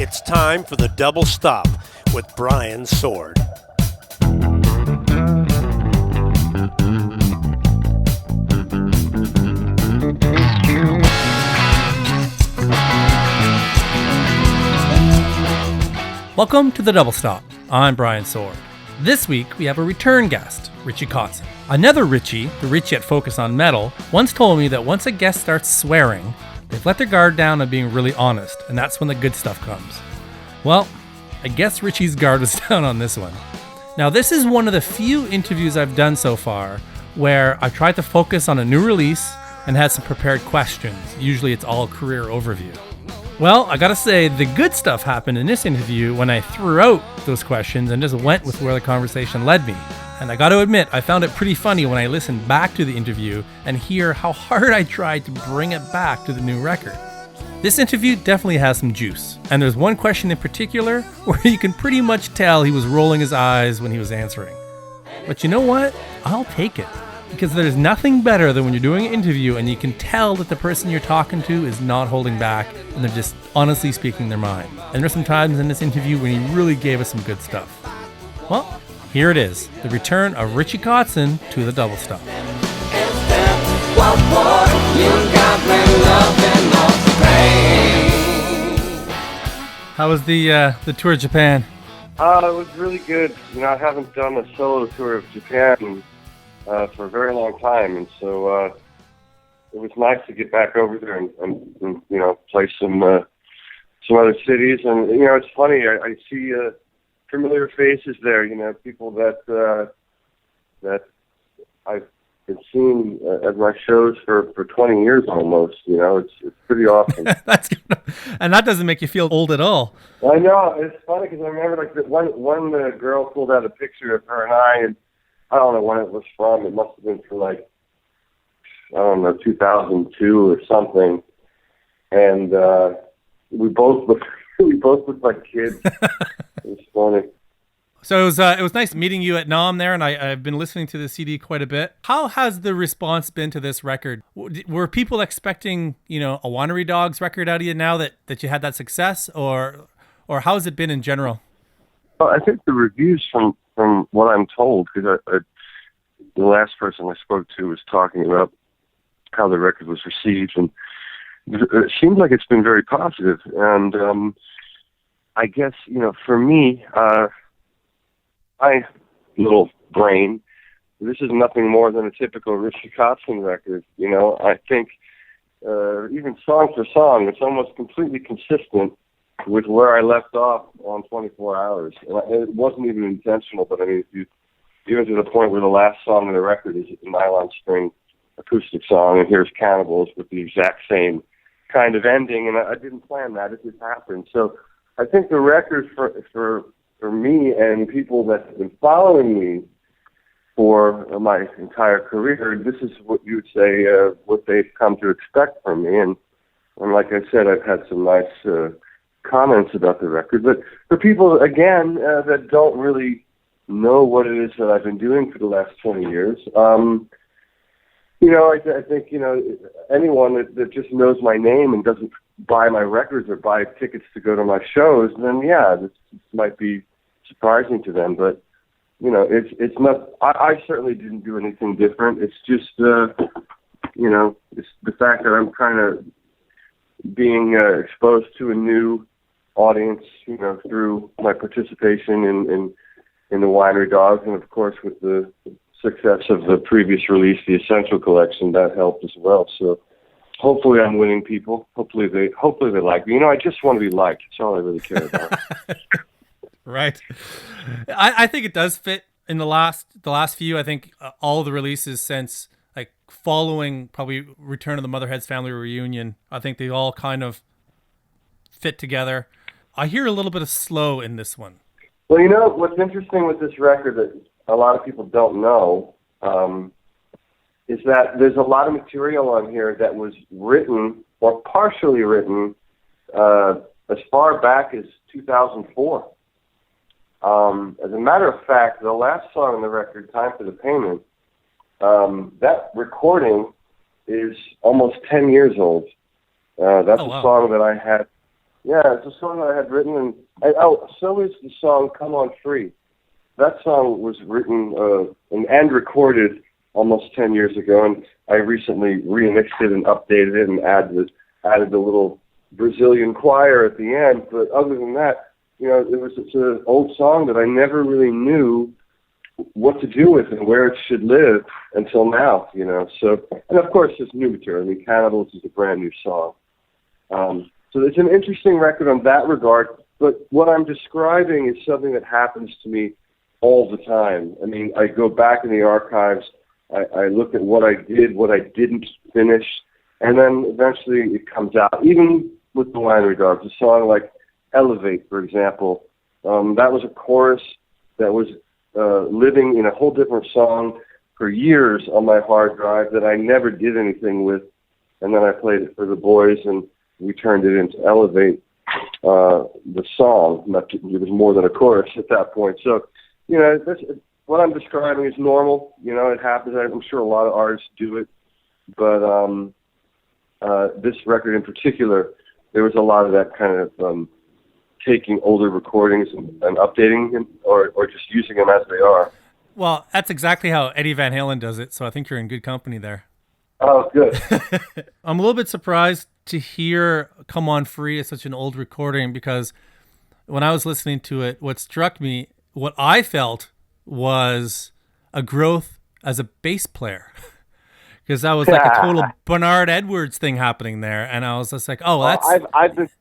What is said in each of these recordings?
It's time for the Double Stop with Brian Sword. Welcome to the Double Stop. I'm Brian Sword. This week we have a return guest, Richie Kotzen. Another Richie, the Richie at Focus on Metal, once told me that once a guest starts swearing, they've let their guard down and being really honest, and that's when the good stuff comes. Well, I guess Richie's guard was down on this one. Now, this is one of the few interviews I've done so far where I tried to focus on a new release and had some prepared questions. Usually it's all career overview. Well, I gotta say, the good stuff happened in this interview when I threw out those questions and just went with where the conversation led me. And I gotta admit, I found it pretty funny when I listened back to the interview and hear how hard I tried to bring it back to the new record. This interview definitely has some juice, and there's one question in particular where you can pretty much tell he was rolling his eyes when he was answering. But you know what? I'll take it. Because there's nothing better than when you're doing an interview and you can tell that the person you're talking to is not holding back and they're just honestly speaking their mind. And there's some times in this interview when he really gave us some good stuff. Well, here it is, the return of Richie Kotzen to the Double Stop. How was the tour of Japan? It was really good. You know, I haven't done a solo tour of Japan for a very long time, and so it was nice to get back over there and you know, play some other cities. And you know, it's funny, I see familiar faces there. You know, people that I've been seeing at my shows for 20 years almost. You know, it's pretty awesome. That's good. And that doesn't make you feel old at all. I know, it's funny because I remember like that one girl pulled out a picture of her and I, and I don't know when it was from. It must have been for like, I don't know, 2002 or something. And we both looked like kids. It was funny. So it was nice meeting you at NAMM there, and I've been listening to the CD quite a bit. How has the response been to this record? Were people expecting, you know, a Winery Dogs record out of you now that you had that success, or how has it been in general? Well, I think the reviews from what I'm told, because the last person I spoke to was talking about how the record was received, and it seems like it's been very positive. And I guess, you know, for me, my little brain, this is nothing more than a typical Richie Kotzen record. You know, I think even song for song, it's almost completely consistent with where I left off on 24 Hours. And it wasn't even intentional, but I mean, even to the point where the last song on the record is a Nylon String acoustic song, and here's Cannibals with the exact same kind of ending, and I didn't plan that. It just happened. So I think the record for me and people that have been following me for my entire career, this is what you would say what they've come to expect from me. And like I said, I've had some nice comments about the record. But for people, again, that don't really know what it is that I've been doing for the last 20 years, you know, I think, you know, anyone that just knows my name and doesn't buy my records or buy tickets to go to my shows, then yeah, this might be surprising to them. But, you know, it's not, I certainly didn't do anything different. It's just, you know, it's the fact that I'm kind of being exposed to a new audience, you know, through my participation in the Winery Dogs, and of course with the success of the previous release, the Essential Collection, that helped as well. So hopefully I'm winning people. Hopefully they like me. You know, I just want to be liked. That's all I really care about. Right. I think it does fit in the last few. I think all the releases since, like, following probably Return of the Motherhead's Family Reunion, I think they all kind of fit together. I hear a little bit of slow in this one. Well, you know, what's interesting with this record that a lot of people don't know is that there's a lot of material on here that was written or partially written as far back as 2004. As a matter of fact, the last song on the record, Time for the Payment, that recording is almost 10 years old. That's a song that I had Yeah, it's a song that I had written, and so is the song "Come On Free." That song was written and recorded almost 10 years ago, and I recently remixed it and updated it and added the little Brazilian choir at the end. But other than that, it's an old song that I never really knew what to do with and where it should live until now, So, and of course, it's new material. I mean, Cannibals is a brand new song. So it's an interesting record on that regard. But what I'm describing is something that happens to me all the time. I mean, I go back in the archives, I look at what I did, what I didn't finish, and then eventually it comes out. Even with the Winery Dogs, a song like Elevate, for example, that was a chorus that was living in a whole different song for years on my hard drive that I never did anything with, and then I played it for the boys, and we turned it into Elevate, the song. It was more than a chorus at that point. So, what I'm describing is normal. It happens. I'm sure a lot of artists do it, but this record in particular, there was a lot of that kind of taking older recordings and updating them, or just using them as they are. Well, that's exactly how Eddie Van Halen does it, so I think you're in good company there. Oh, good. I'm a little bit surprised to hear Come On Free as such an old recording, because when I was listening to it, what struck me, what I felt was a growth as a bass player. Because that was like a total Bernard Edwards thing happening there, and I was just like, "Oh, that's."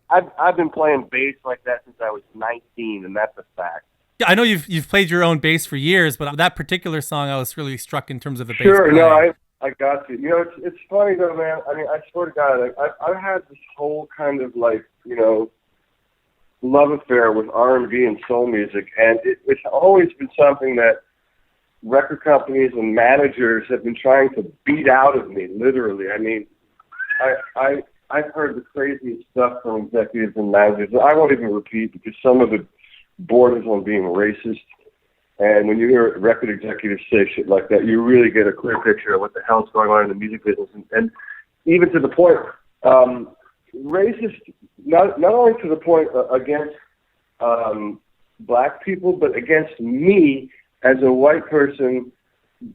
I've been playing bass like that since I was 19, and that's a fact. Yeah, I know you've played your own bass for years, but that particular song, I was really struck in terms of the bass. Sure, playing. no, I got you. It's funny though, man. I mean, I swear to God, I've had this whole kind of love affair with R&B and soul music, and it's always been something that record companies and managers have been trying to beat out of me, literally. I mean, I've heard the craziest stuff from executives and managers that I won't even repeat because some of it borders on being racist. And when you hear record executives say shit like that, you really get a clear picture of what the hell's going on in the music business. And even to the point, racist, not only to the point against black people, but against me as a white person,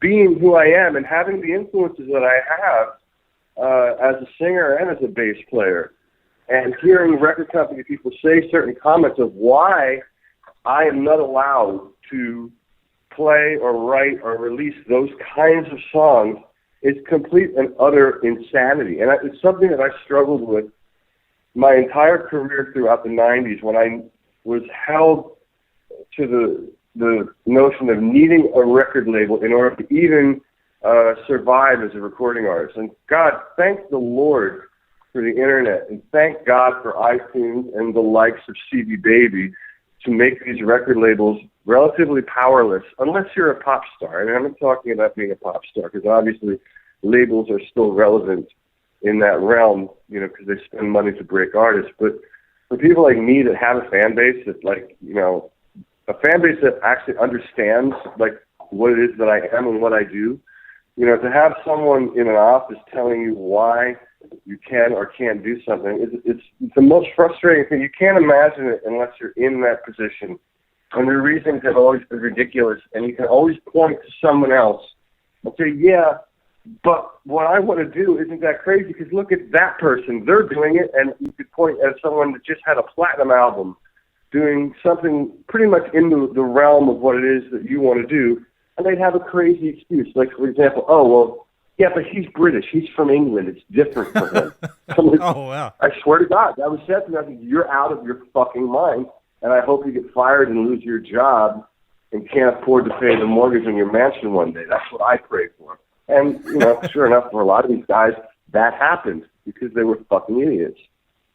being who I am and having the influences that I have as a singer and as a bass player, and hearing record company people say certain comments of why I am not allowed to play or write or release those kinds of songs is complete and utter insanity. And it's something that I struggled with my entire career throughout the 90s, when I was held to the notion of needing a record label in order to even survive as a recording artist. And God, thank the Lord for the internet, and thank God for iTunes and the likes of CD Baby to make these record labels relatively powerless, unless you're a pop star. And I'm not talking about being a pop star, because obviously labels are still relevant in that realm, because they spend money to break artists. But for people like me that have a fan base that, a fan base that actually understands, what it is that I am and what I do, to have someone in an office telling you why you can or can't do something, it's the most frustrating thing. You can't imagine it unless you're in that position. And the reasons have always been ridiculous, and you can always point to someone else and say, yeah, but what I want to do isn't that crazy, because look at that person. They're doing it, and you could point at someone that just had a platinum album doing something pretty much in the realm of what it is that you want to do, and they'd have a crazy excuse. Like, for example, yeah, but he's British. He's from England. It's different for him. Oh, wow. I swear to God, that was said to me. I think, you're out of your fucking mind, and I hope you get fired and lose your job and can't afford to pay the mortgage on your mansion one day. That's what I pray for. And, sure enough, for a lot of these guys, that happened because they were fucking idiots.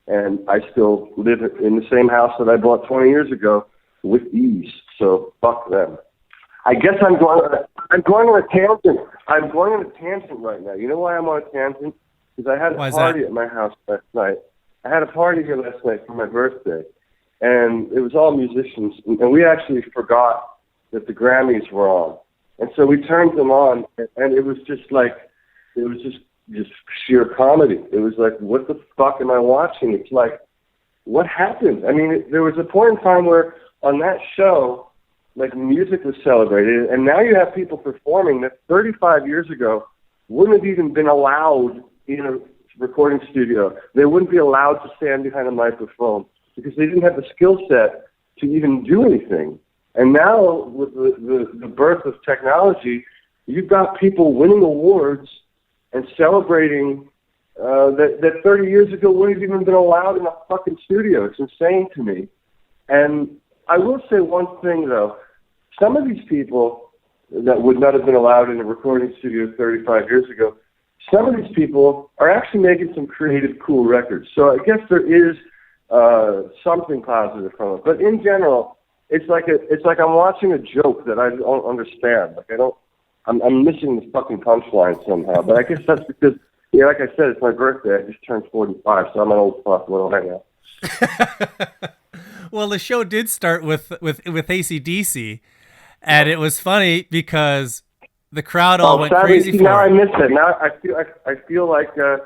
And I still live in the same house that I bought 20 years ago with ease. So fuck them. I guess I'm going on a tangent. I'm going on a tangent right now. You know why I'm on a tangent? Because I had a party at my house last night. I had a party here last night for my birthday, and it was all musicians. And we actually forgot that the Grammys were on, and so we turned them on, and it was just just sheer comedy. It was like, what the fuck am I watching? It's like what happened? I mean, there was a point in time where on that show, like, music was celebrated, and now you have people performing that 35 years ago wouldn't have even been allowed in a recording studio. They wouldn't be allowed to stand behind a microphone because they didn't have the skill set to even do anything. And now, with the birth of technology, you've got people winning awards and celebrating that 30 years ago wouldn't have even been allowed in a fucking studio. It's insane to me. And I will say one thing, though. Some of these people that would not have been allowed in a recording studio 35 years ago, some of these people are actually making some creative, cool records. So I guess there is something positive from it. But in general, it's like I'm watching a joke that I don't understand. Like I'm missing the fucking punchline somehow. But I guess that's because, like I said, it's my birthday. I just turned 45, so I'm an old fuck. What do I know? Well, the show did start with AC/DC, and it was funny because the crowd all went crazy for now it. I missed it. Now I feel like I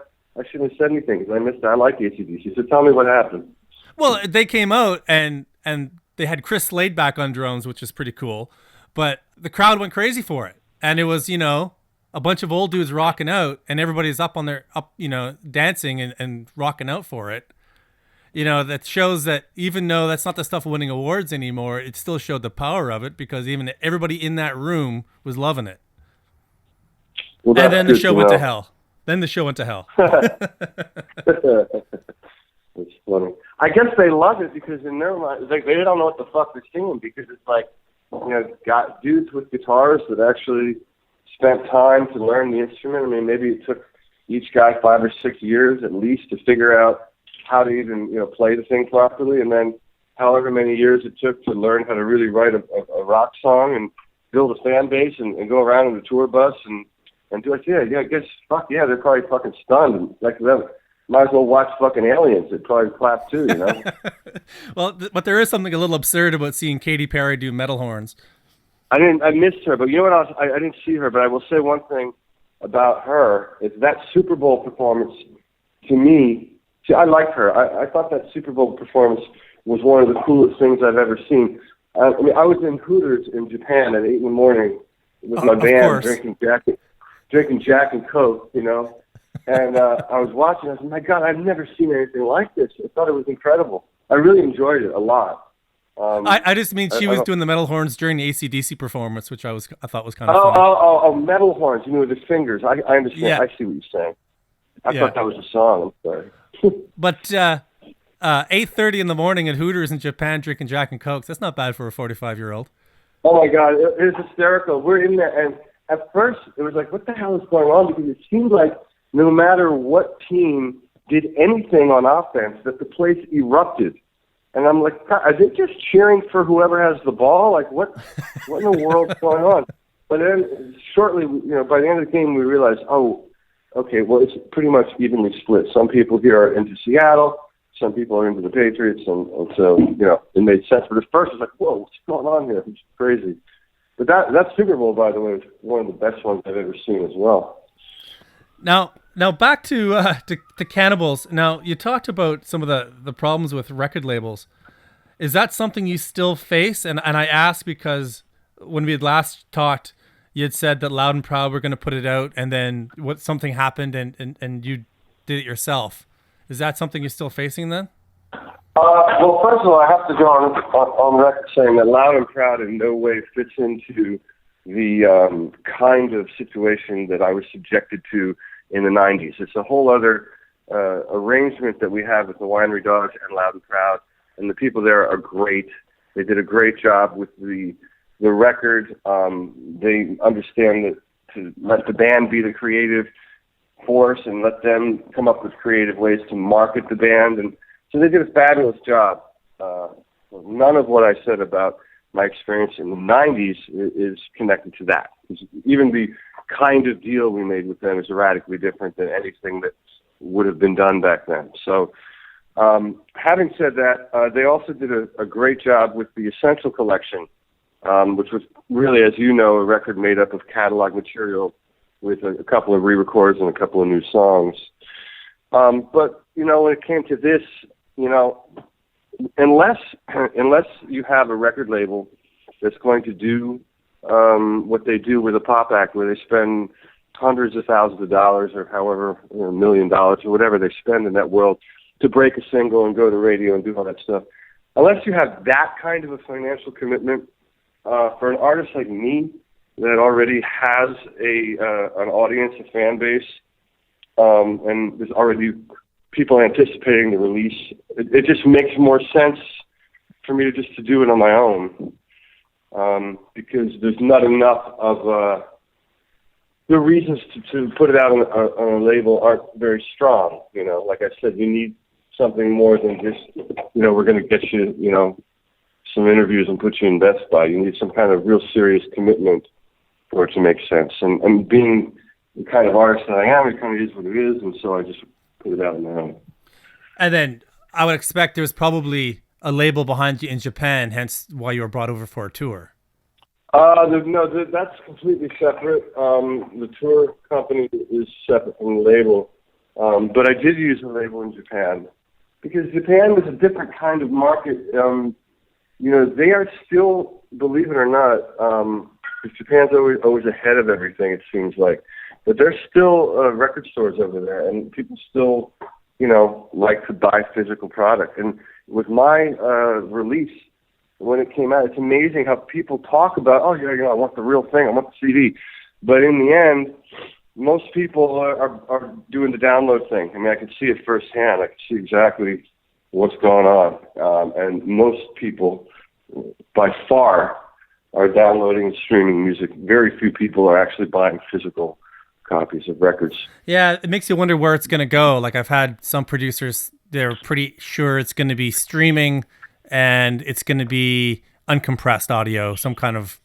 shouldn't have said anything because I missed it. I like AC/DC, so tell me what happened. Well, they came out and they had Chris Slade back on drums, which is pretty cool, but the crowd went crazy for it, and it was a bunch of old dudes rocking out, and everybody's up dancing and rocking out for it. That shows that even though that's not the stuff winning awards anymore, it still showed the power of it because even everybody in that room was loving it. Well, and then the show went to hell. Then the show went to hell. It's funny. I guess they love it because in their mind, it's like they don't know what the fuck they're singing because it's like, got dudes with guitars that actually spent time to learn the instrument. I mean, maybe it took each guy 5 or 6 years at least to figure out how to even, play the thing properly, and then however many years it took to learn how to really write a rock song and build a fan base and go around in a tour bus and do it. Yeah, I guess, fuck yeah, they're probably fucking stunned. And like them, might as well watch fucking Aliens. They'd probably clap too, Well, but there is something a little absurd about seeing Katy Perry do metal horns. I missed her, but you know what else? I didn't see her, but I will say one thing about her. Is that Super Bowl performance, to me, see, I liked her. I thought that Super Bowl performance was one of the coolest things I've ever seen. I was in Hooters in Japan at 8 in the morning with my band, drinking Jack and Coke, and I was watching. I was like, my God, I've never seen anything like this. I thought it was incredible. I really enjoyed it a lot. I just mean she was doing the metal horns during the AC/DC performance, which I thought was kind of funny. Oh, metal horns, with the fingers. I understand. Yeah. I see what you're saying. I thought that was a song. I'm sorry. But 8:30 in the morning at Hooters in Japan drinking Jack and Cokes, that's not bad for a 45-year-old. Oh, my God. It was hysterical. We're in there, and at first it was like, what the hell is going on? Because it seemed like no matter what team did anything on offense, that the place erupted. And I'm like, God, are they just cheering for whoever has the ball? Like, what in the world's going on? But then shortly, by the end of the game, we realized, oh, okay, well, it's pretty much evenly split. Some people here are into Seattle, some people are into the Patriots, and so, it made sense. But at first, it was like, whoa, what's going on here? It's crazy. But that Super Bowl, by the way, was one of the best ones I've ever seen as well. Now back to Cannibals. Now, you talked about some of the problems with record labels. Is that something you still face? And I ask because when we had last talked, you had said that Loud and Proud were going to put it out, and then something happened, and you did it yourself. Is that something you're still facing then? Well, first of all, I have to go on record saying that Loud and Proud in no way fits into the kind of situation that I was subjected to in the 90s. It's a whole other arrangement that we have with the Winery Dogs and Loud and Proud, and the people there are great. They did a great job with the record. They understand that to let the band be the creative force and let them come up with creative ways to market the band, and so they did a fabulous job. None of what I said about my experience in the 90s is connected to that. Even the kind of deal we made with them is radically different than anything that would have been done back then. So having said that, they also did a great job with the Essential Collection, which was really, as you know, a record made up of catalog material with a couple of re-records and a couple of new songs. But, when it came to this, you know, unless you have a record label that's going to do what they do with a pop act, where they spend hundreds of thousands of dollars or however, $1 million or whatever they spend in that world to break a single and go to radio and do all that stuff. Unless you have that kind of a financial commitment, for an artist like me that already has an audience, a fan base, and there's already people anticipating the release, it just makes more sense for me to do it on my own, because there's not enough of the reasons to put it out on a label aren't very strong. You know, like I said, you need something more than just, we're going to get you, some interviews and put you in Best Buy. You need some kind of real serious commitment for it to make sense. And being the kind of artist that I am, it kind of is what it is, and so I just put it out on my own. And then I would expect there's probably a label behind you in Japan, hence why you were brought over for a tour. No, that's completely separate. The tour company is separate from the label. But I did use a label in Japan because Japan was a different kind of market. They are still, believe it or not, because Japan's always ahead of everything, it seems like. But there's still record stores over there, and people still, like to buy physical product. And with my release, when it came out, it's amazing how people talk about, I want the real thing, I want the CD. But in the end, most people are doing the download thing. I mean, I can see it firsthand. I can see exactly what's going on. And most people, by far, are downloading and streaming music. Very few people are actually buying physical copies of records. Yeah, it makes you wonder where it's going to go. Like, I've had some producers, they're pretty sure it's going to be streaming and it's going to be uncompressed audio, some kind of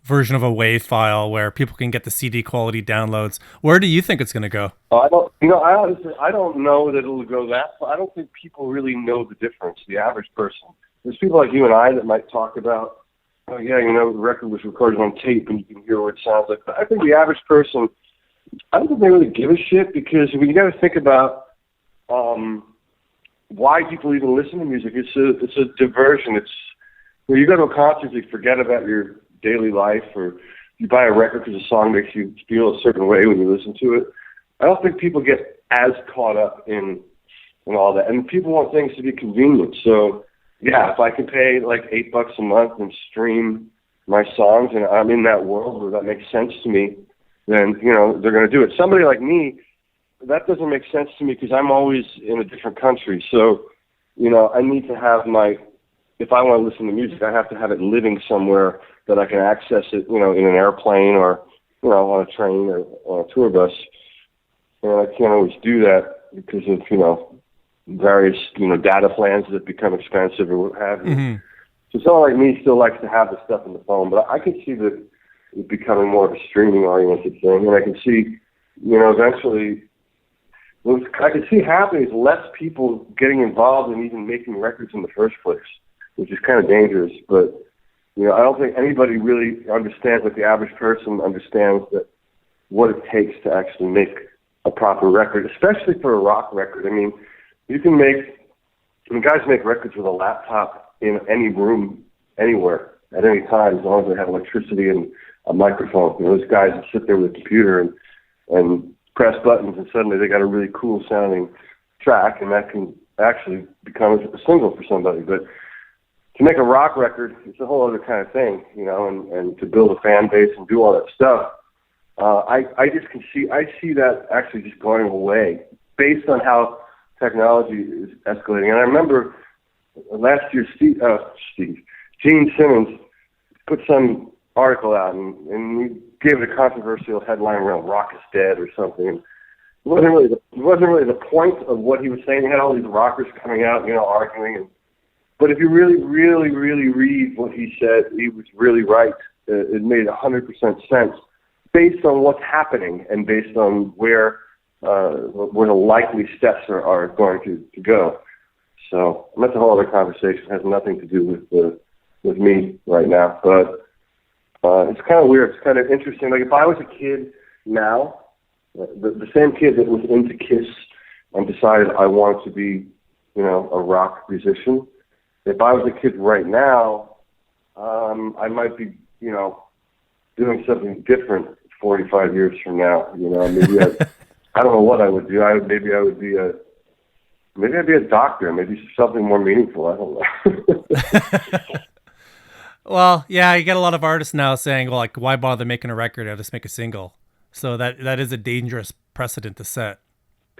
version of a WAV file where people can get the CD quality downloads. Where do you think it's going to go? I don't know that it'll go that far. I don't think people really know the difference, the average person. There's people like you and I that might talk about, the record was recorded on tape and you can hear what it sounds like. But I think the average person, I don't think they really give a shit, because you got to think about why people even listen to music. It's a diversion. It's when you go to a concert, you forget about your daily life, or you buy a record because a song makes you feel a certain way when you listen to it. I don't think people get as caught up in all that, and people want things to be convenient. So yeah, if I can pay like $8 a month and stream my songs, and I'm in that world where that makes sense to me, then they're going to do it. Somebody like me, that doesn't make sense to me because I'm always in a different country. So, I need to have if I want to listen to music, I have to have it living somewhere that I can access it, in an airplane or, on a train or on a tour bus. And I can't always do that because of, various, data plans that become expensive or what have you. Mm-hmm. So someone like me still likes to have the stuff in the phone, but I can see that it becoming more of a streaming-oriented thing. And I can see, eventually, what I can see happening is less people getting involved in even making records in the first place, which is kind of dangerous. But, I don't think anybody really understands, like the average person understands, that what it takes to actually make a proper record, especially for a rock record. I mean, guys make records with a laptop in any room, anywhere, at any time, as long as they have electricity and a microphone. Those guys that sit there with a computer and press buttons, and suddenly they got a really cool sounding track, and that can actually become a single for somebody. But to make a rock record, it's a whole other kind of thing, and to build a fan base and do all that stuff. I see that actually just going away based on how technology is escalating. And I remember last year, Gene Simmons put some article out, and he gave it a controversial headline around "Rock is Dead" or something. And it wasn't really the point of what he was saying. He had all these rockers coming out, arguing. But if you really, really, really read what he said, he was really right. It made 100% sense based on what's happening and based on where the likely steps are going to go. So that's a whole other conversation. It has nothing to do with me right now. But it's kind of weird. It's kind of interesting. Like if I was a kid now, the same kid that was into Kiss and decided I wanted to be a rock musician. If I was a kid right now, I might be, doing something different 45 years from now. Maybe I don't know what I would do. Maybe I'd be a doctor. Maybe something more meaningful. I don't know. Well, yeah, you get a lot of artists now saying, well, like, why bother making a record? I'll just make a single. So that is a dangerous precedent to set.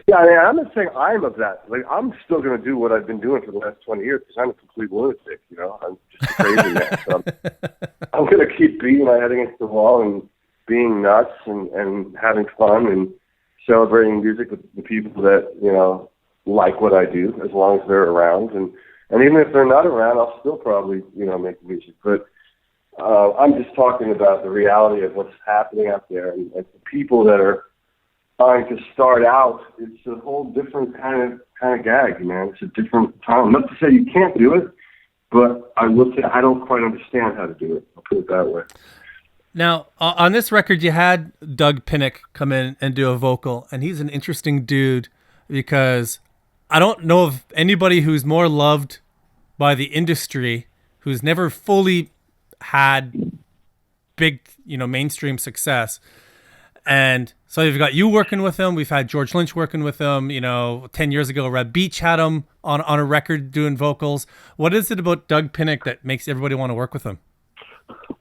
Yeah, I mean, I'm not saying I'm of that. Like, I'm still going to do what I've been doing for the last 20 years because I'm a complete lunatic, I'm just a crazy man. So I'm going to keep beating my head against the wall and being nuts and having fun and celebrating music with the people that, like what I do, as long as they're around. And even if they're not around, I'll still probably, make music. But I'm just talking about the reality of what's happening out there and the people that are trying to start out. It's a whole different kind of gag, man. It's a different time. Not to say you can't do it, but I will say I don't quite understand how to do it. I'll put it that way. Now, on this record, you had Doug Pinnick come in and do a vocal, and he's an interesting dude because I don't know of anybody who's more loved by the industry, who's never fully had big, mainstream success. And so you've got you working with him. We've had George Lynch working with him. 10 years ago, Red Beach had him on a record doing vocals. What is it about Doug Pinnick that makes everybody want to work with him?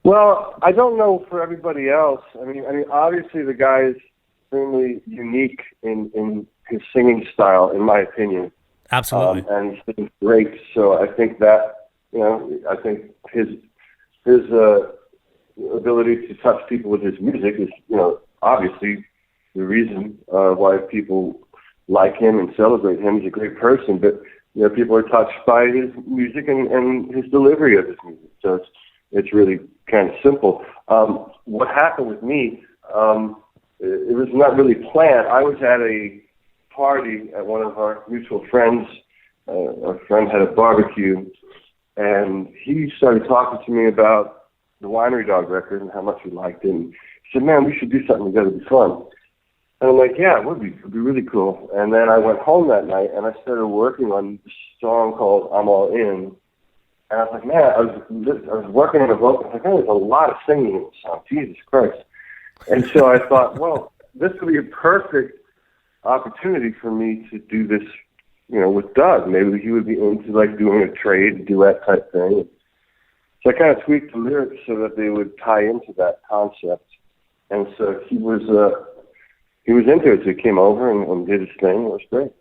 Well, I don't know for everybody else. I mean, obviously the guy is extremely unique in his singing style, in my opinion. Absolutely. And he's been great. So I think that, I think his ability to touch people with his music is, obviously the reason why people like him and celebrate him. He's a great person, but, people are touched by his music and his delivery of his music. So it's really kind of simple. What happened with me, it was not really planned. I was at a party at one of our mutual friends. Our friend had a barbecue, and he started talking to me about the Winery Dog record and how much he liked it. And he said, "Man, we should do something together. It'd be fun." And I'm like, "Yeah, it would be. It'd be really cool." And then I went home that night, and I started working on this song called "I'm All In." And I was like, man, I was working on a vocal. I was like, man, there's a lot of singing in this song. Jesus Christ. And so I thought, well, this would be a perfect opportunity for me to do this, with Doug. Maybe he would be into like doing a trade, duet type thing. So I kind of tweaked the lyrics so that they would tie into that concept. And so he was into it. So he came over and did his thing. It was great.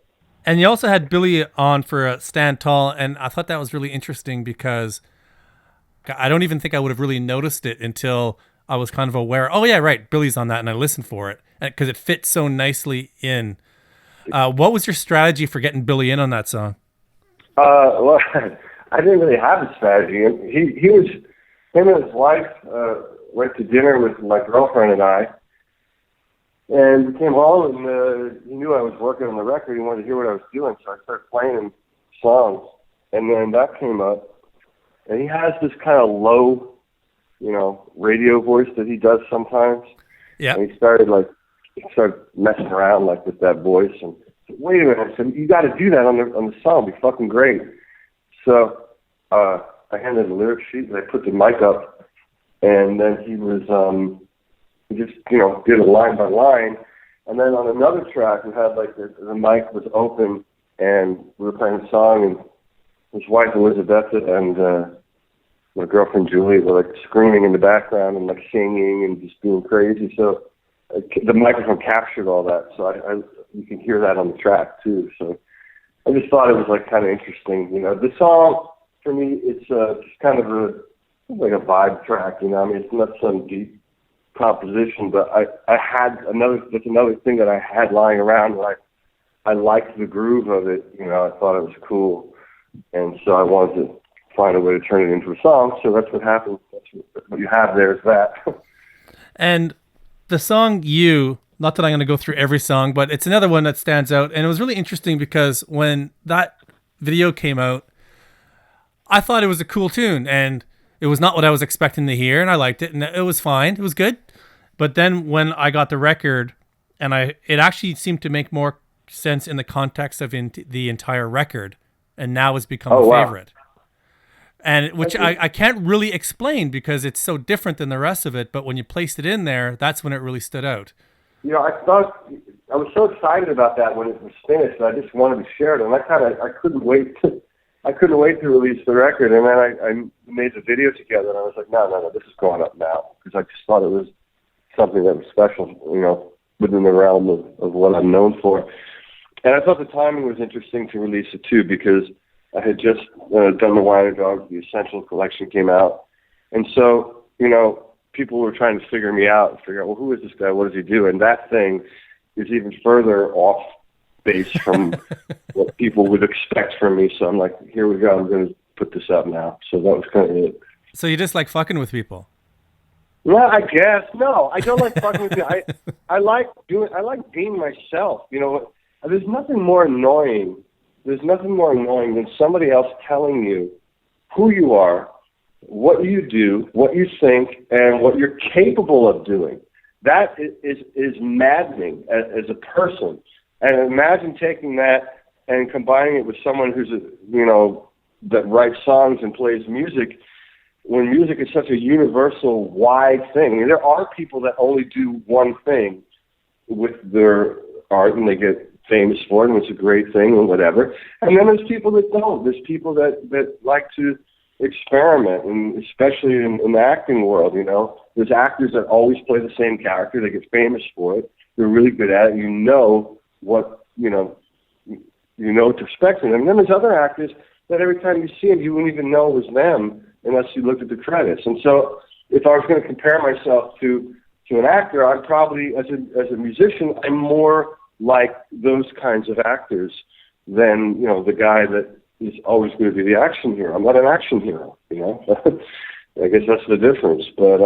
And you also had Billy on for Stand Tall, and I thought that was really interesting because I don't even think I would have really noticed it until I was kind of aware, oh yeah, right, Billy's on that, and I listened for it because it fits so nicely in. What was your strategy for getting Billy in on that song? Well, I didn't really have a strategy. Him and his wife went to dinner with my girlfriend and I, and we came home, and he knew I was working on the record. He wanted to hear what I was doing, so I started playing him songs. And then that came up, and he has this kind of low, radio voice that he does sometimes. Yeah. And he started messing around with that voice. And I said, wait a minute, I said, you got to do that on the song. It'd be fucking great. So I handed the lyric sheet, and I put the mic up, and then he was. We just, did it line by line. And then on another track, we had the mic was open and we were playing a song, and his wife Elizabeth and my girlfriend Julie were screaming in the background and singing and just being crazy. So the microphone captured all that. So you can hear that on the track too. So I just thought it was kind of interesting. The song for me, it's just kind of a vibe track. It's not some deep composition, but I had another thing that I had lying around. I liked the groove of it. I thought it was cool, and so I wanted to find a way to turn it into a song. So that's what happened. That's what you have there is that. And the song "You," not that I'm going to go through every song, but it's another one that stands out. And it was really interesting because when that video came out, I thought it was a cool tune, and it was not what I was expecting to hear, and I liked it, and it was fine. It was good. But then when I got the record, and it actually seemed to make more sense in the context of the entire record, and now has become a favorite. And which I can't really explain because it's so different than the rest of it. But when you placed it in there, that's when it really stood out. You know, I was so excited about that when it was finished. I just wanted to share it, and I couldn't wait to release the record. And then I made the video together, and I was like, no, this is going up now, because I just thought it was something that was special, you know, within the realm of what I'm known for. And I thought the timing was interesting to release it too, because I had just done the Winery Dog, the Essential collection came out. And so, you know, people were trying to figure me out and figure out, well, who is this guy? What does he do? And that thing is even further off base from what people would expect from me. So I'm like, here we go. I'm going to put this up now. So that was kind of it. So you just like fucking with people? Well, I guess. No, I don't like fucking with people. I like being myself. You know, there's nothing more annoying. There's nothing more annoying than somebody else telling you who you are, what you do, what you think, and what you're capable of doing. That is maddening as a person. And imagine taking that and combining it with someone who's, that writes songs and plays music, when music is such a universal, wide thing. I mean, there are people that only do one thing with their art and they get famous for it, and it's a great thing or whatever. And then there's people that don't. There's people that like to experiment, and especially in the acting world, you know. There's actors that always play the same character. They get famous for it. They're really good at it. You know what to expect from them. And then there's other actors that every time you see them, you wouldn't even know it was them unless you looked at the credits. And so if I was going to compare myself to an actor, I'd probably, as a musician, I'm more like those kinds of actors than, you know, the guy that is always going to be the action hero. I'm not an action hero, you know. I guess that's the difference. But,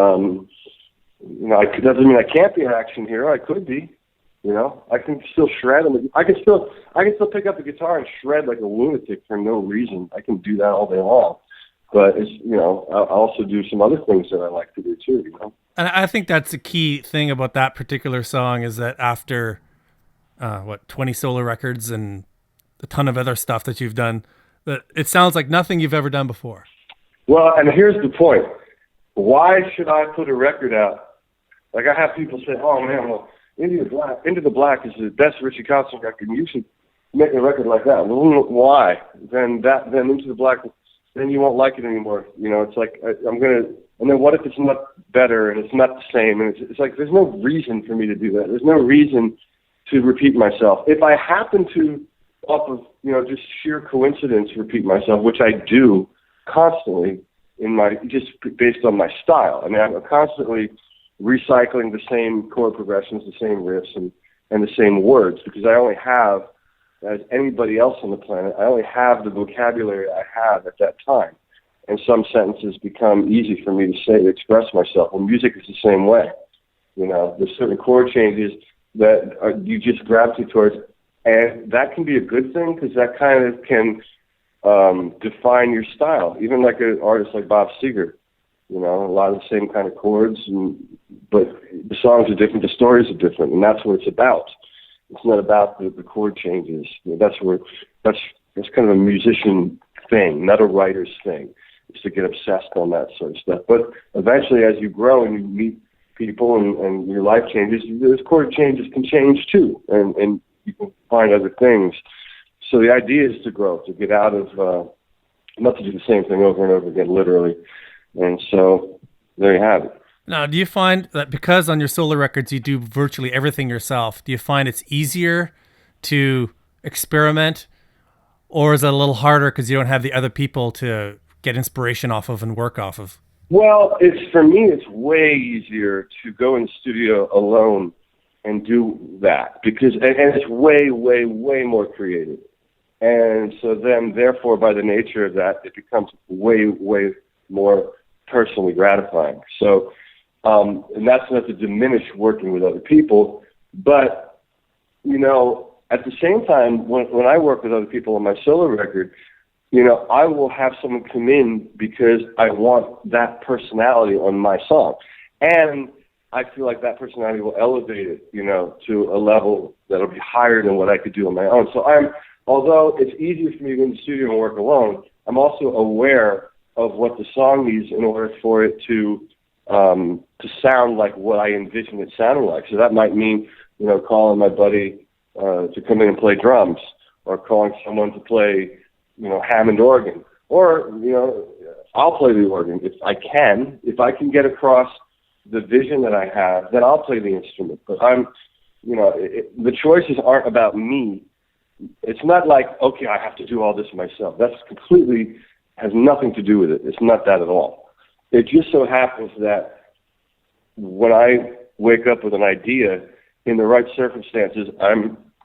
it doesn't mean I can't be an action hero. I could be, you know. I can still shred. I can still pick up the guitar and shred like a lunatic for no reason. I can do that all day long. But, I also do some other things that I like to do too, you know. And I think that's the key thing about that particular song is that after 20 solo records and a ton of other stuff that you've done, that it sounds like nothing you've ever done before. Well, and here's the point. Why should I put a record out? Like, I have people say, oh man, well, Into the Black is the best Richie Kotzen record. You should make a record like that. Well, why? Then Into the Black, then you won't like it anymore. You know, it's like, and then what if it's not better and it's not the same? And it's like, there's no reason for me to do that. There's no reason to repeat myself. If I happen to, off of, just sheer coincidence, repeat myself, which I do constantly just based on my style. I mean, I'm constantly recycling the same chord progressions, the same riffs, and the same words, because I only have, as anybody else on the planet, I only have the vocabulary I have at that time. And some sentences become easy for me to express myself. Well, music is the same way. You know, there's certain chord changes that you just gravitate towards, and that can be a good thing because that kind of can define your style. Even like an artist like Bob Seger, a lot of the same kind of chords, but the songs are different, the stories are different, and that's what it's about. It's not about the chord changes. That's kind of a musician thing, not a writer's thing, is to get obsessed on that sort of stuff. But eventually, as you grow and you meet people and your life changes, those chord changes can change too, and you can find other things. So the idea is to grow, to get out of, not to do the same thing over and over again, literally. And so there you have it. Now, do you find that because on your solo records you do virtually everything yourself, do you find it's easier to experiment, or is it a little harder because you don't have the other people to get inspiration off of and work off of? Well, for me, it's way easier to go in the studio alone and do that because it's way, way, way more creative. And so then, therefore, by the nature of that, it becomes way, way more personally gratifying. So, and that's not to diminish working with other people, but, at the same time, when I work with other people on my solo record, I will have someone come in because I want that personality on my song. And I feel like that personality will elevate it, to a level that'll be higher than what I could do on my own. So although it's easier for me to go in the studio and work alone, I'm also aware of what the song needs in order for it to sound like what I envision it sounding like. So that might mean, calling my buddy to come in and play drums, or calling someone to play, Hammond organ, or, I'll play the organ if I can. If I can get across the vision that I have, then I'll play the instrument. But the choices aren't about me. It's not like, okay, I have to do all this myself. That's completely has nothing to do with it. It's not that at all. It just so happens that when I wake up with an idea, in the right circumstances,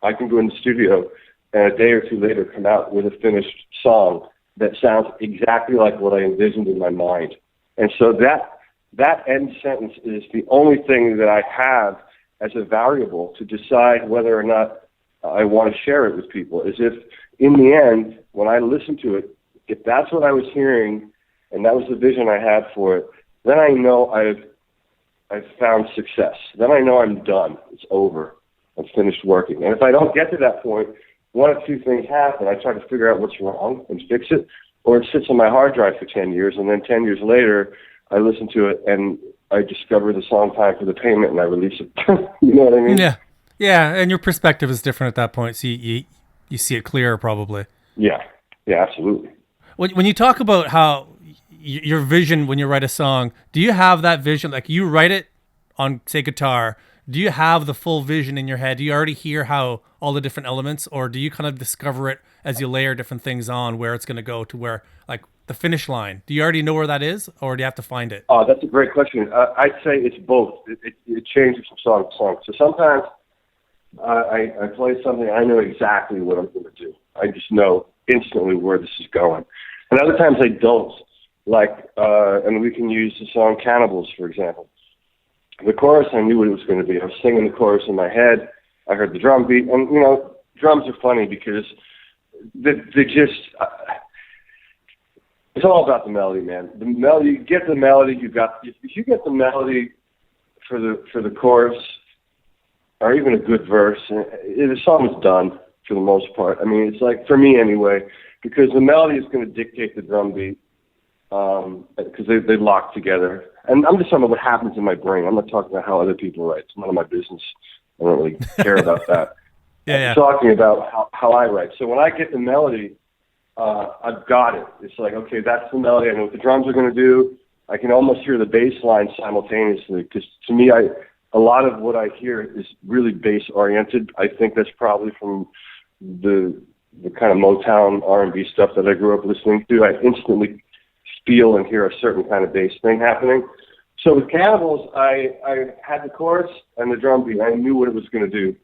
I can go in the studio and a day or two later come out with a finished song that sounds exactly like what I envisioned in my mind. And so that end sentence is the only thing that I have as a variable to decide whether or not I want to share it with people. As if, in the end, when I listen to it, if that's what I was hearing and that was the vision I had for it, then I know I've found success. Then I know I'm done. It's over. I'm finished working. And if I don't get to that point, one of two things happen. I try to figure out what's wrong and fix it, or it sits on my hard drive for 10 years, and then 10 years later, I listen to it and I discover the song Time for the Payment and I release it. You know what I mean? Yeah. Yeah, and your perspective is different at that point, so you see it clearer probably. Yeah. Yeah, absolutely. When you talk about how your vision when you write a song, do you have that vision? Like, you write it on, say, guitar. Do you have the full vision in your head? Do you already hear how all the different elements, or do you kind of discover it as you layer different things on, where it's going to go to where, like, the finish line? Do you already know where that is, or do you have to find it? Oh, that's a great question. I'd say it's both. It changes from song to song. So sometimes I play something, I know exactly what I'm going to do. I just know instantly where this is going. And other times I don't. And we can use the song Cannibals, for example. The chorus, I knew what it was going to be. I was singing the chorus in my head. I heard the drum beat. And, drums are funny because they just... it's all about the melody, man. The melody, you get the melody, if you get the melody for the chorus, or even a good verse, the song is done for the most part. I mean, it's like, for me anyway, because the melody is going to dictate the drum beat, because they lock together. And I'm just talking about what happens in my brain. I'm not talking about how other people write. It's none of my business. I don't really care about that. I'm talking about how I write. So when I get the melody, I've got it. It's like, okay, that's the melody. I know what the drums are going to do. I can almost hear the bass line simultaneously, because to me, a lot of what I hear is really bass-oriented. I think that's probably from the kind of Motown R&B stuff that I grew up listening to. I instantly feel and hear a certain kind of bass thing happening. So with Cannibals, I had the chorus and the drum beat. I knew what it was going to do.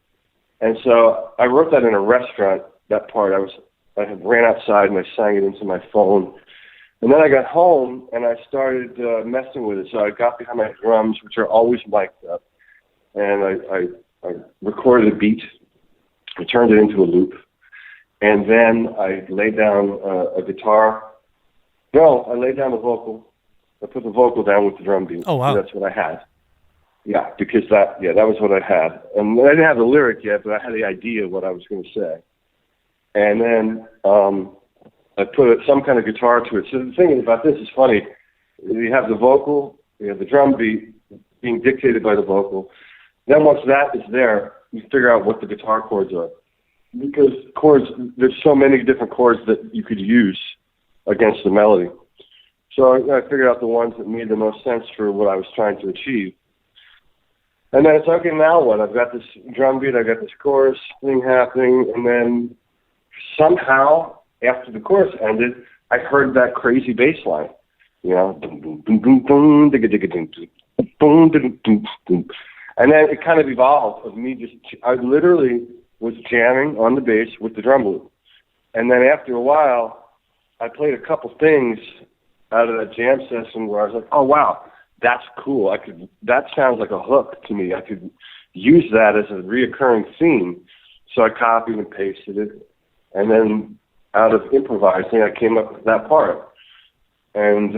And so I wrote that in a restaurant, that part. I had ran outside and I sang it into my phone. And then I got home and I started messing with it. So I got behind my drums, which are always mic'd up, and I recorded a beat. I turned it into a loop. And then I laid down a guitar. No, I laid down the vocal. I put the vocal down with the drum beat. Oh, wow. That's what I had. Yeah, because that was what I had. And I didn't have the lyric yet, but I had the idea of what I was going to say. And then I put some kind of guitar to it. So the thing about this is funny. You have the vocal, you have the drum beat being dictated by the vocal. Then once that is there, you figure out what the guitar chords are. Because there's so many different chords that you could use against the melody. So I figured out the ones that made the most sense for what I was trying to achieve. And then it's, okay, now what? I've got this drum beat, I've got this chorus thing happening, and then somehow, after the chorus ended, I heard that crazy bass line. Boom, boom, boom, boom, boom, digga, digga, ding, boom, boom, boom, boom. And then it kind of evolved of me I literally was jamming on the bass with the drum loop. And then after a while, I played a couple things out of that jam session where I was like, oh, wow, that's cool. That sounds like a hook to me. I could use that as a reoccurring theme. So I copied and pasted it. And then out of improvising, I came up with that part. And,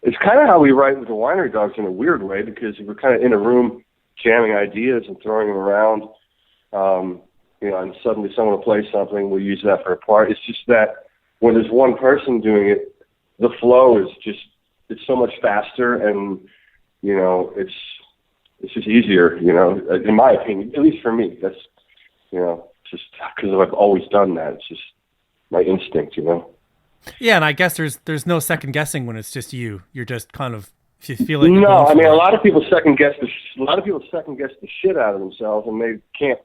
it's kind of how we write with the Winery Dogs in a weird way, because we're kind of in a room jamming ideas and throwing them around. and suddenly someone will play something, we'll use that for a part. It's just that when there's one person doing it, the flow is it's so much faster, and, it's just easier, in my opinion, at least for me. That's, just because I've always done that. It's just my instinct, Yeah, and I guess there's no second guessing when it's just you. You're just kind of, if you feel like no. I mean, a lot of people second guess the shit out of themselves, and they can't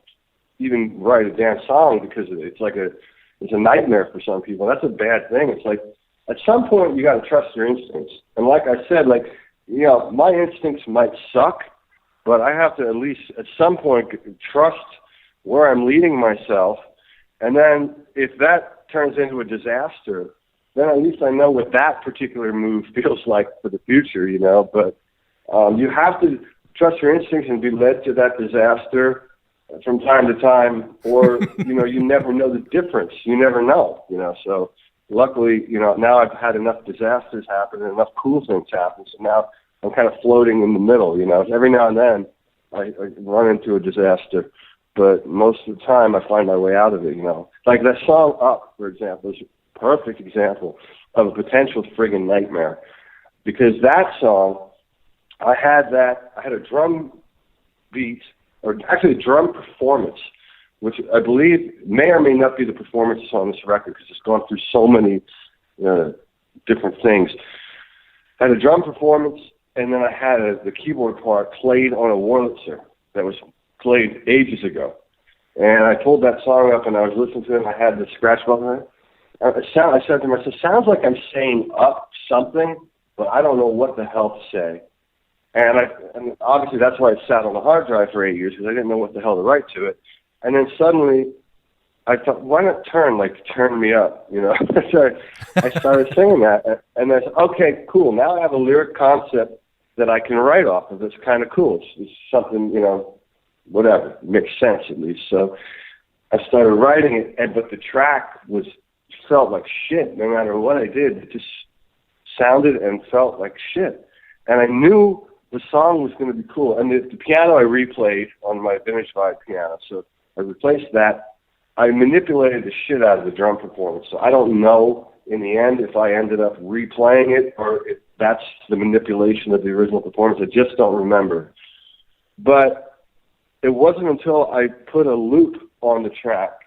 even write a damn song because it's a nightmare for some people. That's a bad thing. It's like at some point you got to trust your instincts, and like I said, my instincts might suck, but I have to at least at some point trust where I'm leading myself, and then if that turns into a disaster, then at least I know what that particular move feels like for the future, But you have to trust your instincts and be led to that disaster from time to time, or, you never know the difference. You never know, So luckily, now I've had enough disasters happen and enough cool things happen, so now I'm kind of floating in the middle, Every now and then I run into a disaster, but most of the time I find my way out of it, Like that song Up, for example, is a perfect example of a potential friggin' nightmare. Because that song, I had a drum beat, or actually a drum performance, which I believe may or may not be the performance on this record because it's gone through so many different things. I had a drum performance, and then I had the keyboard part played on a Wurlitzer that was played ages ago. And I pulled that song up, and I was listening to it, and I had the scratch button on it. I said to myself, sounds like I'm saying up something, but I don't know what the hell to say. And obviously that's why it sat on the hard drive for 8 years, because I didn't know what the hell to write to it. And then suddenly I thought, why not turn me up, So I started singing that, and I said, okay, cool. Now I have a lyric concept that I can write off of. It's kind of cool. It's something, whatever, makes sense at least. So I started writing it, but the track felt like shit. No matter what I did, it just sounded and felt like shit. And I knew the song was going to be cool. And the piano I replayed on my vintage vibe piano. So I replaced that. I manipulated the shit out of the drum performance. So I don't know in the end if I ended up replaying it or if that's the manipulation of the original performance. I just don't remember. But it wasn't until I put a loop on the track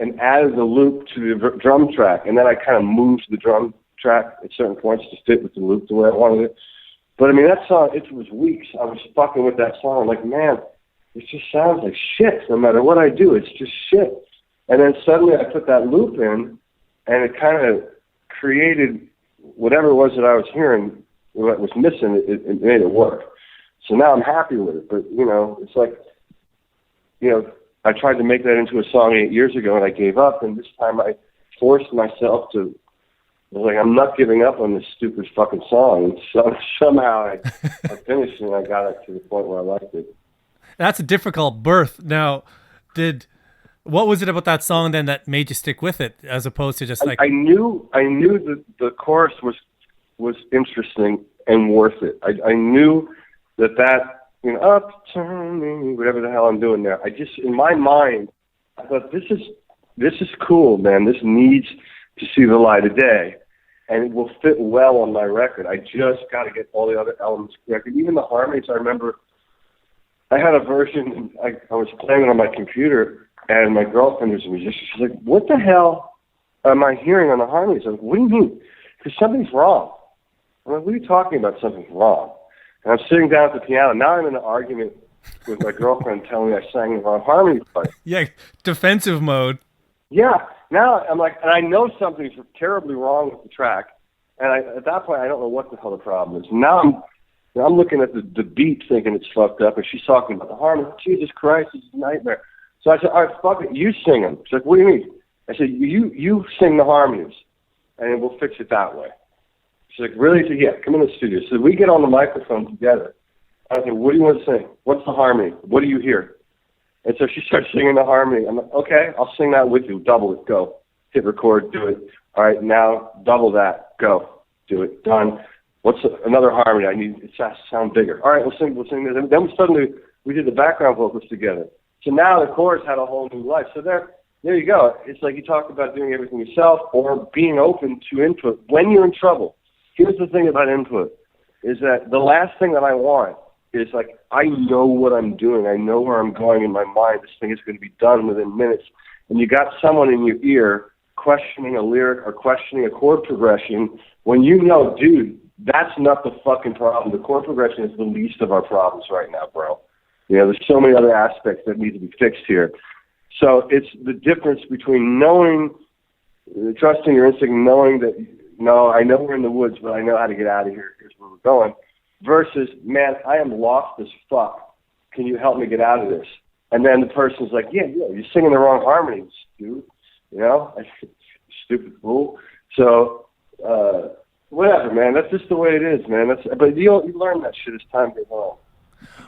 and added the loop to the drum track, and then I kind of moved the drum track at certain points to fit with the loop the way I wanted it. But I mean, that song, it was weeks. I was fucking with that song. Like, man, it just sounds like shit. No matter what I do, it's just shit. And then suddenly I put that loop in, and it kind of created whatever it was that I was hearing, what was missing, it made it work. So now I'm happy with it. But, it's like, I tried to make that into a song 8 years ago, and I gave up. And this time I forced myself to, I was like, I'm not giving up on this stupid fucking song. And so somehow I finished, and I got it to the point where I liked it. That's a difficult birth. Now, what was it about that song then that made you stick with it, as opposed to just like... I knew that the chorus was interesting and worth it. I knew that upturn me, whatever the hell I'm doing there. I just, in my mind, I thought, this is cool, man. This needs to see the light of day, and it will fit well on my record. I just got to get all the other elements correct. Even the harmonies, I remember I had a version, I was playing it on my computer, and my girlfriend was a musician. She's like, what the hell am I hearing on the harmonies? I'm like, what do you mean? Because something's wrong. I'm like, what are you talking about, something's wrong? And I'm sitting down at the piano. Now I'm in an argument with my girlfriend telling me I sang the wrong harmony part. Yeah, defensive mode. Yeah. Now I'm like, and I know something's terribly wrong with the track. And at that point, I don't know what the hell the problem is. Now I'm looking at the beat thinking it's fucked up, and she's talking about the harmony. Jesus Christ, this is a nightmare. So I said, all right, fuck it, you sing them. She's like, what do you mean? I said, you sing the harmonies, and we'll fix it that way. She's like, really? I said, yeah, come in the studio. So we get on the microphone together. I said, what do you want to sing? What's the harmony? What do you hear? And so she starts singing the harmony. I'm like, okay, I'll sing that with you. Double it, go. Hit record, do it. All right, now double that, go. Do it, done. What's another harmony? I need it to sound bigger. All right, we'll sing this. And then suddenly we did the background vocals together. So now the chorus had a whole new life. So there you go. It's like you talk about doing everything yourself or being open to input when you're in trouble. Here's the thing about input, is that the last thing that I want is like, I know what I'm doing. I know where I'm going in my mind. This thing is going to be done within minutes. And you got someone in your ear questioning a lyric or questioning a chord progression when you know, dude, that's not the fucking problem. The chord progression is the least of our problems right now, bro. There's so many other aspects that need to be fixed here. So it's the difference between knowing, trusting your instinct, knowing that, no, I know we're in the woods, but I know how to get out of here. Here's where we're going. Versus, man, I am lost as fuck. Can you help me get out of this? And then the person's like, yeah, you're singing the wrong harmonies, dude. Stupid fool. So, whatever, man. That's just the way it is, man. But you learn that shit as time goes on.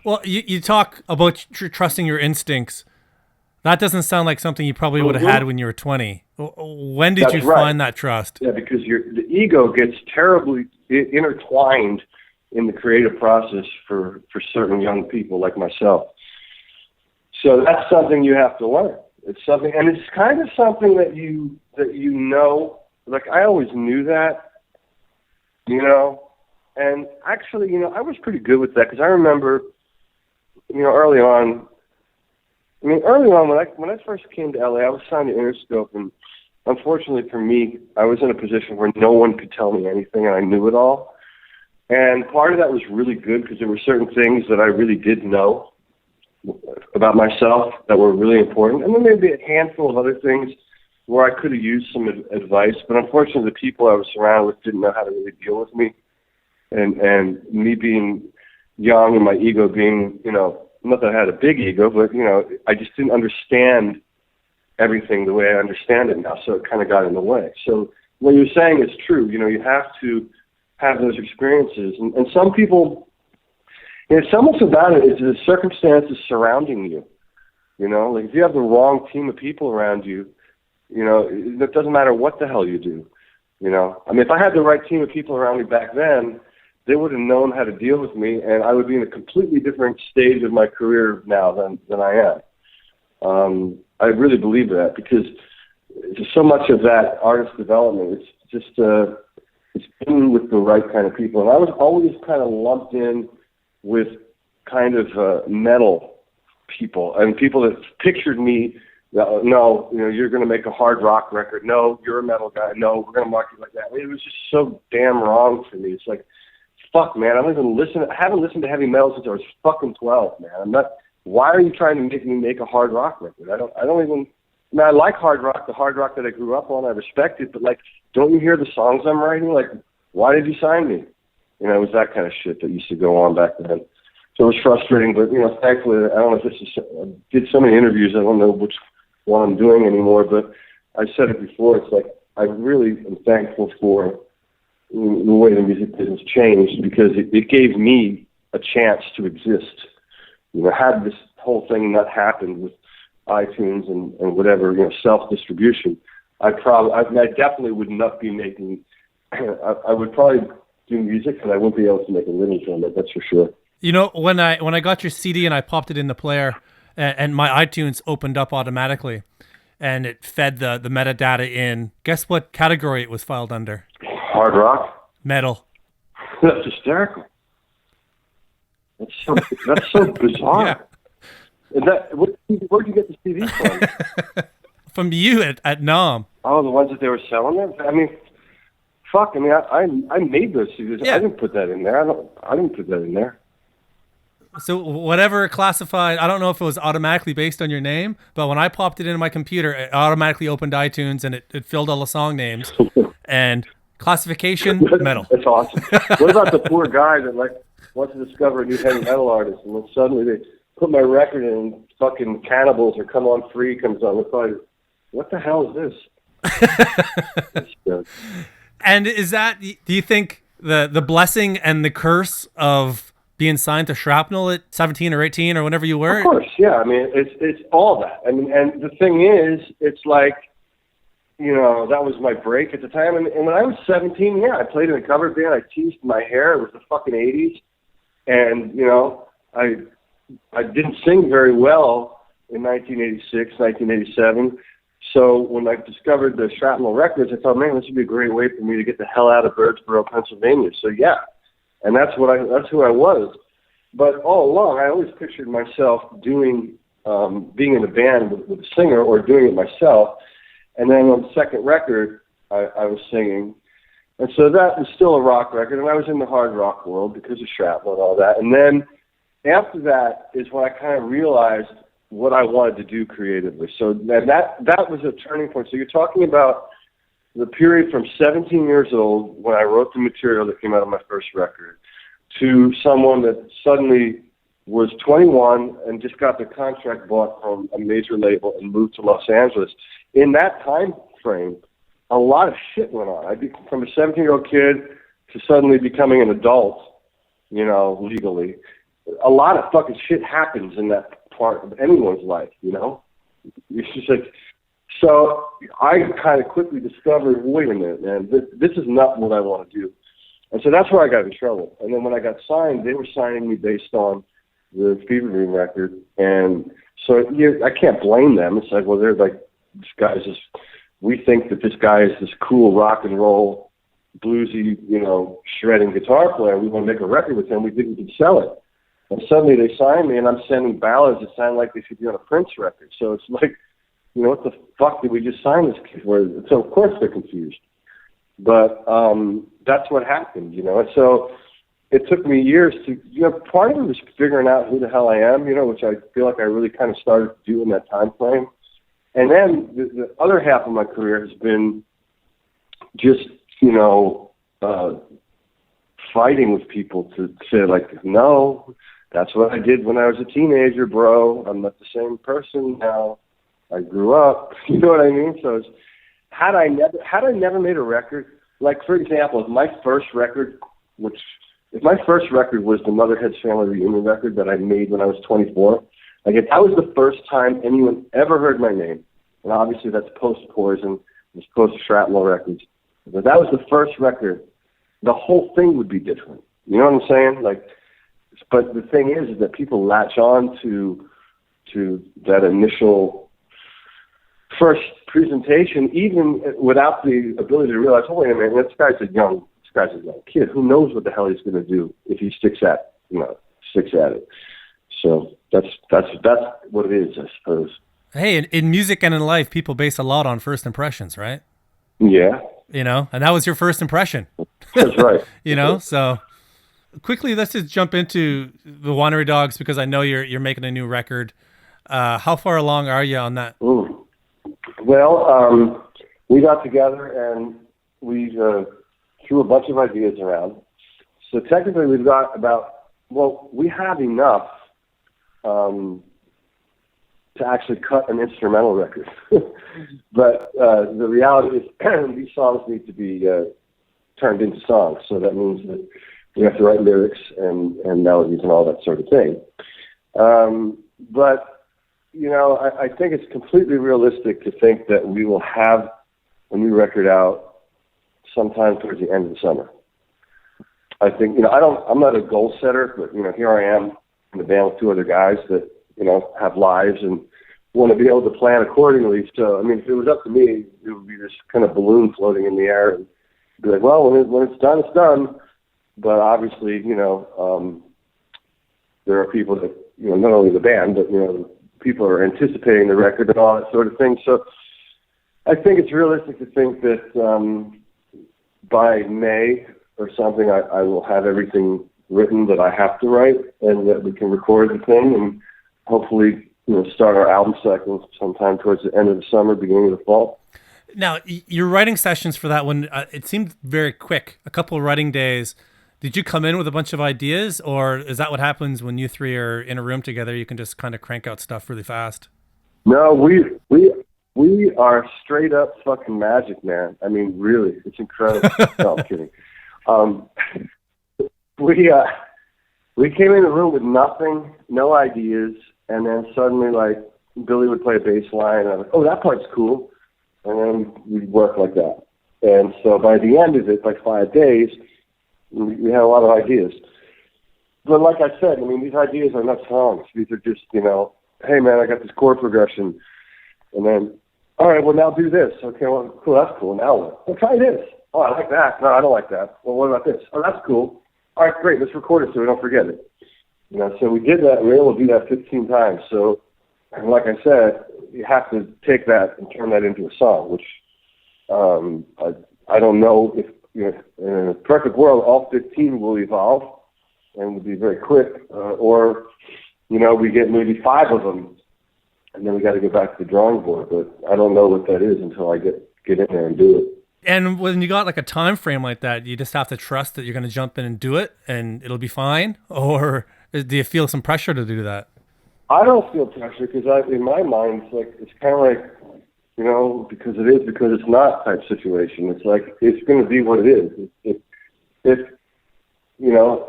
Well, you talk about trusting your instincts. That doesn't sound like something you probably would have had when you were 20. When did you find that trust? Yeah, because the ego gets terribly intertwined in the creative process for certain young people like myself. So that's something you have to learn. It's something, and it's kind of something that you know. Like, I always knew that, and actually, I was pretty good with that, because I remember, early on when I first came to LA, I was signed to Interscope, and unfortunately for me, I was in a position where no one could tell me anything, and I knew it all. And part of that was really good, because there were certain things that I really did know about myself that were really important, and then maybe a handful of other things where I could have used some advice. But unfortunately, the people I was surrounded with didn't know how to really deal with me, and me being young and my ego being, not that I had a big ego, but I just didn't understand everything the way I understand it now, so it kind of got in the way. So what you're saying is true. You have to have those experiences, and some people. It's almost about it. It's the circumstances surrounding you. Like if you have the wrong team of people around you, it doesn't matter what the hell you do. I mean, if I had the right team of people around me back then, they would have known how to deal with me, and I would be in a completely different stage of my career now than I am. I really believe that, because just so much of that artist development, it's just it's been with the right kind of people, and I was always kind of lumped in with kind of metal people and people that pictured me. No, you're going to make a hard rock record. No, you're a metal guy. No, we're going to market you like that. I mean, it was just so damn wrong for me. It's like, fuck, man. I haven't listened to heavy metal since I was fucking 12, man. I'm not. Why are you trying to make me make a hard rock record? I don't even. I mean, I like hard rock, the hard rock that I grew up on. I respect it, but like, don't you hear the songs I'm writing? Like, why did you sign me? It was that kind of shit that used to go on back then. So it was frustrating, but, thankfully, I don't know if this is, I did so many interviews, I don't know which one I'm doing anymore, but I said it before, it's like, I really am thankful for the way the music business changed, because it gave me a chance to exist. Had this whole thing not happened with iTunes and whatever, self-distribution, I definitely would not be making, I would probably do music, and I wouldn't be able to make a living from it. That's for sure. When I got your CD and I popped it in the player, and my iTunes opened up automatically, and it fed the metadata in. Guess what category it was filed under? Hard rock. Metal. That's hysterical. That's so bizarre. Yeah. Where'd you get the CD from? From you at NOM. Oh, the ones that they were selling there. I mean. Fuck! I mean, I made those CDs. Yeah. I didn't put that in there. I didn't put that in there. So whatever classified, I don't know if it was automatically based on your name, but when I popped it into my computer, it automatically opened iTunes and it filled all the song names and classification metal. That's awesome. What about the poor guy that wants to discover a new heavy metal artist, and then suddenly they put my record in, and fucking Cannibals or Come On Free comes on? It's like, what the hell is this? And is that, do you think, the blessing and the curse of being signed to Shrapnel at 17 or 18 or whenever you were? Of course, yeah. I mean, it's all that. I mean, and the thing is, it's like, that was my break at the time. And when I was 17, yeah, I played in a cover band. I teased my hair. It was the fucking 80s. And, I didn't sing very well, in 1986, 1987. So when I discovered the Shrapnel Records, I thought, man, this would be a great way for me to get the hell out of Birdsboro, Pennsylvania. So yeah, and that's who I was. But all along, I always pictured myself doing, being in a band with a singer or doing it myself. And then on the second record, I was singing. And so that was still a rock record, and I was in the hard rock world because of Shrapnel and all that. And then after that is when I kind of realized what I wanted to do creatively. So that was a turning point. So you're talking about the period from 17 years old when I wrote the material that came out of my first record to someone that suddenly was 21 and just got the contract bought from a major label and moved to Los Angeles. In that time frame, a lot of shit went on. From a 17-year-old kid to suddenly becoming an adult, legally. A lot of fucking shit happens in that part of anyone's life, It's just like, so I kind of quickly discovered, wait a minute, man, this is not what I want to do. And so that's where I got in trouble. And then when I got signed, they were signing me based on the Fever Dream record. And so I can't blame them. It's like, well, they're like, this guy's just, we think that this guy is this cool rock and roll, bluesy, shredding guitar player. We want to make a record with him. We think we could sell it. And suddenly they sign me, and I'm sending ballads that sound like they should be on a Prince record. So it's like, what the fuck did we just sign this kid for? So of course they're confused. But that's what happened, And so it took me years to, part of it was figuring out who the hell I am, which I feel like I really kind of started to do in that time frame. And then the other half of my career has been just, fighting with people to say, like, no, that's what I did when I was a teenager, bro. I'm not the same person now. I grew up. You know what I mean? So had I never made a record, like, for example, if my first record was the Motherhead's Family Reunion record that I made when I was 24, like, if that was the first time anyone ever heard my name, and obviously that's post-Poison, it's post-Shrapnel Records, but that was the first record, the whole thing would be different. You know what I'm saying? Like, but the thing is that people latch on to that initial first presentation, even without the ability to realize, oh, wait a minute, this guy's a young kid. Who knows what the hell he's going to do if he sticks at it. So that's what it is, I suppose. Hey, in music and in life, people base a lot on first impressions, right? Yeah. And that was your first impression. That's right. So quickly, let's just jump into the Winery Dogs, because I know you're making a new record. How far along are you on that? Ooh. Well, we got together and we threw a bunch of ideas around. So technically we've got we have enough to actually cut an instrumental record. But the reality is these songs need to be turned into songs. So that means that we have to write lyrics and melodies and all that sort of thing. But, I think it's completely realistic to think that we will have a new record out sometime towards the end of the summer. I think, I'm not a goal setter, but, here I am in the band with two other guys that, have lives and want to be able to plan accordingly. So, if it was up to me, it would be this kind of balloon floating in the air and be like, well, when it's done, it's done. But obviously, there are people that, not only the band, but, people are anticipating the record and all that sort of thing. So I think it's realistic to think that by May or something, I will have everything written that I have to write and that we can record the thing and hopefully, start our album cycle sometime towards the end of the summer, beginning of the fall. Now, your writing sessions for that one, it seemed very quick, a couple of writing days. Did you come in with a bunch of ideas, or is that what happens when you three are in a room together? You can just kind of crank out stuff really fast? No, we are straight up fucking magic, man. Really, it's incredible. No, I'm kidding. We came in the room with nothing, no ideas, and then suddenly, like, Billy would play a bass line, and I'm like, oh, that part's cool. And then we'd work like that. And so by the end of it, like 5 days, we had a lot of ideas. But like I said, these ideas are not songs. These are just, hey man, I got this chord progression, and then, all right, well now do this. Okay, well cool, that's cool. Now what? Well, try this. Oh, I like that. No, I don't like that. Well, what about this? Oh, that's cool. All right, great. Let's record it so we don't forget it. So we did that. We were able to do that 15 times. So, and like I said, you have to take that and turn that into a song, which I don't know if, in a perfect world, all 15 will evolve and will be very quick, or, we get maybe 5 of them, and then we got to go back to the drawing board. But I don't know what that is until I get in there and do it. And when you got like a time frame like that, you just have to trust that you're going to jump in and do it, and it'll be fine? Or do you feel some pressure to do that? I don't feel pressure because in my mind, it's kind of like, because it is, because it's not type situation. It's like, it's going to be what it is. If you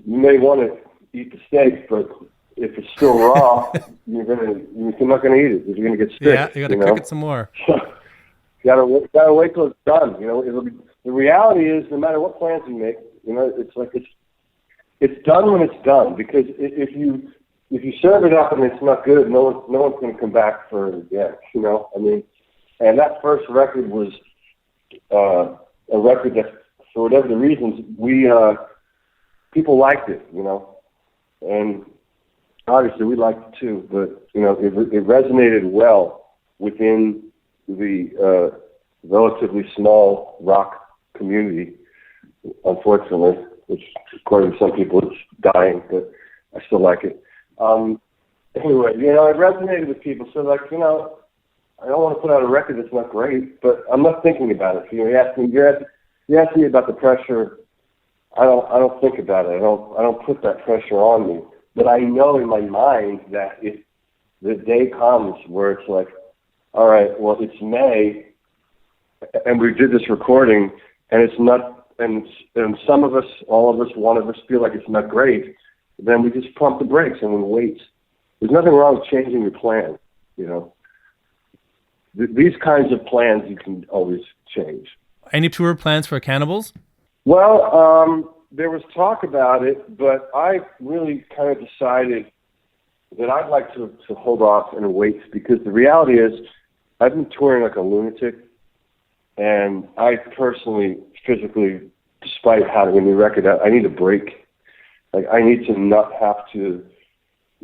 may want to eat the steak, but if it's still raw, you're not going to eat it. You're going to get sick. Yeah, you got to cook it some more. You gotta wait till it's done. It'll be, the reality is, no matter what plans you make, it's like it's done when it's done. Because if you serve it up and it's not good, no one's going to come back for it again. And that first record was a record that, for whatever the reasons, people liked it. And obviously we liked it too. But it resonated well within the relatively small rock community, unfortunately, which according to some people it's dying, but I still like it. Anyway, it resonated with people. So I don't want to put out a record that's not great, but I'm not thinking about it. You asked me about the pressure. I don't think about it. I don't put that pressure on me. But I know in my mind that if the day comes where it's like, all right, well, it's May, and we did this recording, and it's not, and some of us, all of us, one of us feel like it's not great, then we just pump the brakes and we wait. There's nothing wrong with changing your plan, These kinds of plans you can always change. Any tour plans for Cannibals? Well, there was talk about it, but I really kind of decided that I'd like to hold off and wait, because the reality is, I've been touring like a lunatic, and I personally, physically, despite having a new record out, I need a break. Like, I need to not have to,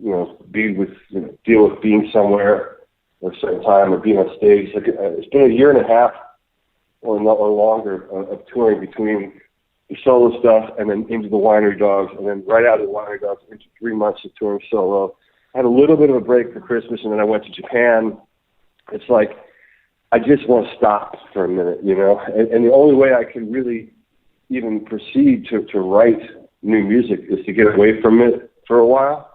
deal with being somewhere at a certain time or being on stage. Like, it's been a year and a half or longer of touring between the solo stuff and then into the Winery Dogs, and then right out of the Winery Dogs into 3 months of touring solo. I had a little bit of a break for Christmas, and then I went to Japan. It's like, I just want to stop for a minute, And the only way I can really even proceed to write new music is to get away from it for a while.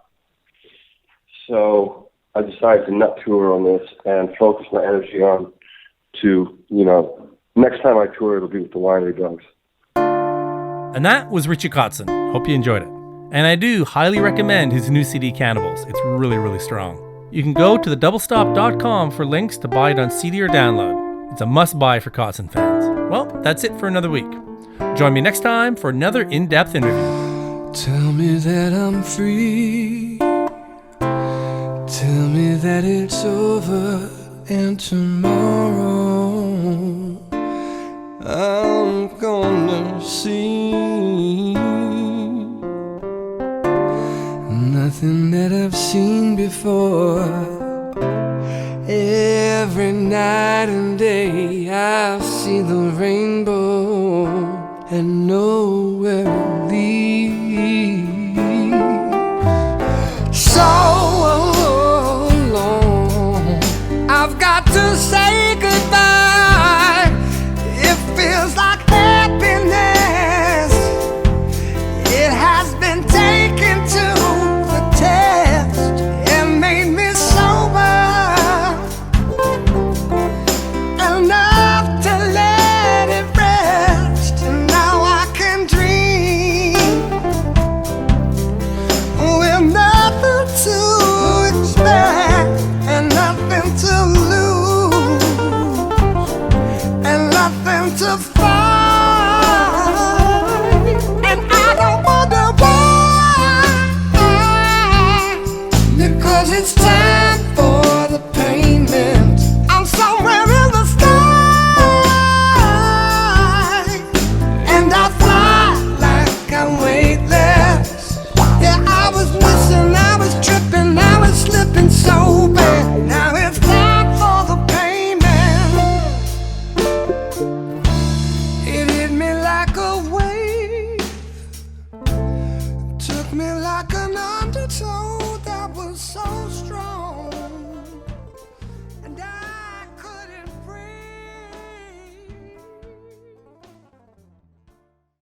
So I decided to not tour on this and focus my energy on to, next time I tour, it'll be with the Winery Dogs. And that was Richie Kotzen. Hope you enjoyed it. And I do highly recommend his new CD, Cannibals. It's really, really strong. You can go to thedoubletop.com for links to buy it on CD or download. It's a must-buy for Kotzen fans. Well, that's it for another week. Join me next time for another in-depth interview. Tell me that I'm free. Tell me that it's over, and tomorrow I'm gonna see nothing that I've seen before. Every night and day I see the rainbow and know where it leads. So long, I've got to say goodbye. It feels like happiness. It has been taken to the test and made me sober enough to let it rest. And now I can dream 'cause it's time for the payment. I'm somewhere in the sky, and I fly like I'm weightless. Yeah, I was missing, I was tripping, I was slipping so bad. Now it's time for the payment. It hit me like a wave, took me like an undertow that was so strong.